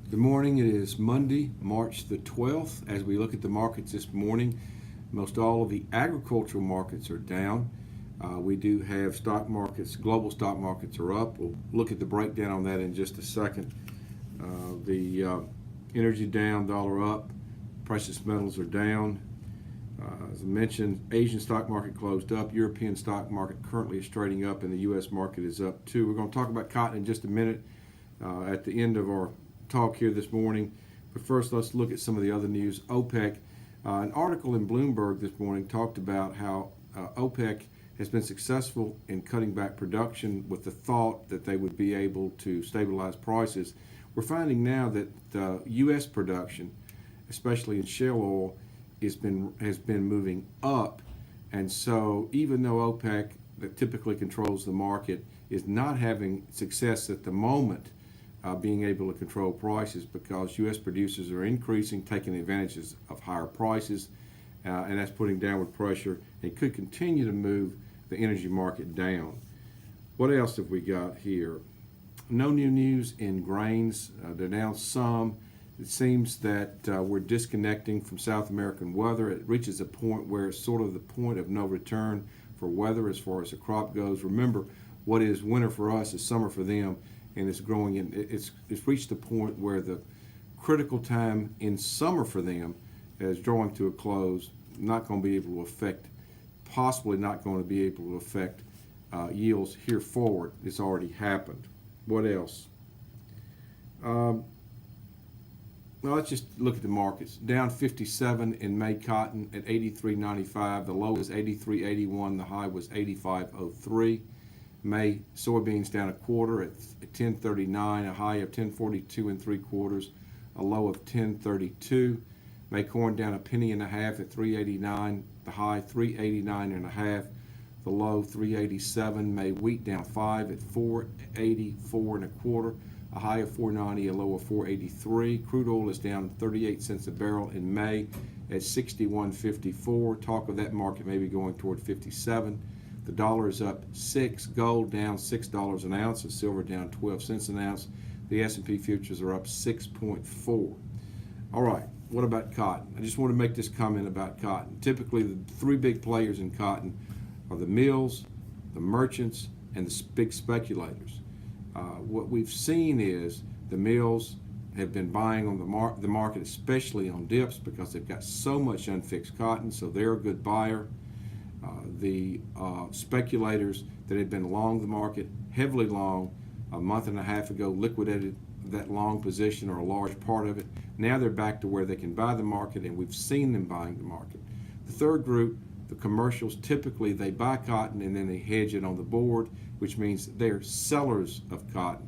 Good morning. It is Monday, March the 12th. As we look at the markets this morning, most all of the agricultural markets are down. We do have stock markets, global stock markets are up. We'll look at the breakdown on that in just a second. The energy down, dollar up, precious metals are down. As I mentioned, Asian stock market closed up. European stock market currently is trading up, and the U.S. market is up too. We're going to talk about cotton in just a minute at the end of our talk here this morning. But first, let's look at some of the other news. OPEC, an article in Bloomberg this morning talked about how OPEC has been successful in cutting back production with the thought that they would be able to stabilize prices. We're finding now that U.S. production, especially in shale oil, has been moving up. And so even though OPEC, that typically controls the market, is not having success at the moment being able to control prices, because U.S. producers are increasing, taking advantages of higher prices, and that's putting downward pressure and could continue to move the energy market down. What else have we got here? No new news in grains. They're down some. It seems that we're disconnecting from South American weather. It reaches a point where it's sort of the point of no return for weather as far as the crop goes. Remember, what is winter for us is summer for them, and it's growing. It's reached a point where the critical time in summer for them is drawing to a close. Not going to be able to affect, possibly not going to be able to affect yields here forward. It's already happened. What else? Well, let's just look at the markets. Down 57 in May cotton at 83.95. The low was 83.81. The high was 85.03. May soybeans down a quarter at 10.39. A high of 10.42 3/4. A low of 10.32. May corn down a penny and a half at 3.89. The high 3.89 1/2. The low 3.87. May wheat down 5 at 4.84 1/4. A high of 4.90, a low of 4.83. Crude oil is down 38 cents a barrel in May at 61.54. Talk of that market maybe going toward 57. The dollar is up 6. Gold down $6 an ounce, and silver down 12 cents an ounce. The S&P futures are up 6.4. All right, what about cotton? I just want to make this comment about cotton. Typically, the three big players in cotton are the mills, the merchants, and the big speculators. What we've seen is the mills have been buying on the market, especially on dips, because they've got so much unfixed cotton, so they're a good buyer. The speculators that had been long the market, heavily long, a month and a half ago, liquidated that long position or a large part of it. Now they're back to where they can buy the market, and we've seen them buying the market. The third group, the commercials, typically they buy cotton and then they hedge it on the board, which means they're sellers of cotton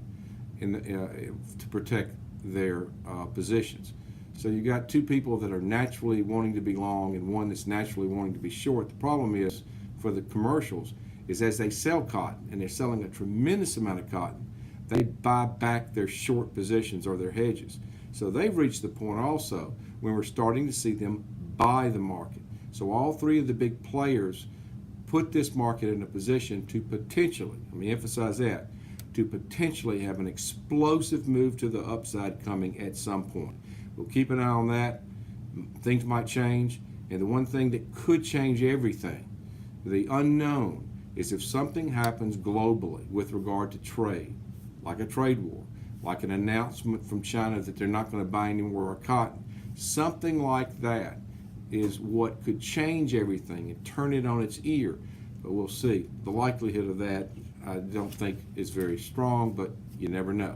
to protect their positions. So you got two people that are naturally wanting to be long and one that's naturally wanting to be short. The problem is for the commercials is as they sell cotton, and they're selling a tremendous amount of cotton, they buy back their short positions or their hedges. So they've reached the point also when we're starting to see them buy the market. So all three of the big players put this market in a position to potentially, let me emphasize that, to potentially have an explosive move to the upside coming at some point. We'll keep an eye on that. Things might change. And the one thing that could change everything, the unknown, is if something happens globally with regard to trade, like a trade war, like an announcement from China that they're not going to buy any more cotton. Something like that is what could change everything and turn it on its ear. But we'll see. The likelihood of that, I don't think is very strong, but you never know.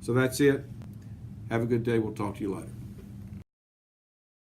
So that's it. Have a good day. We'll talk to you later.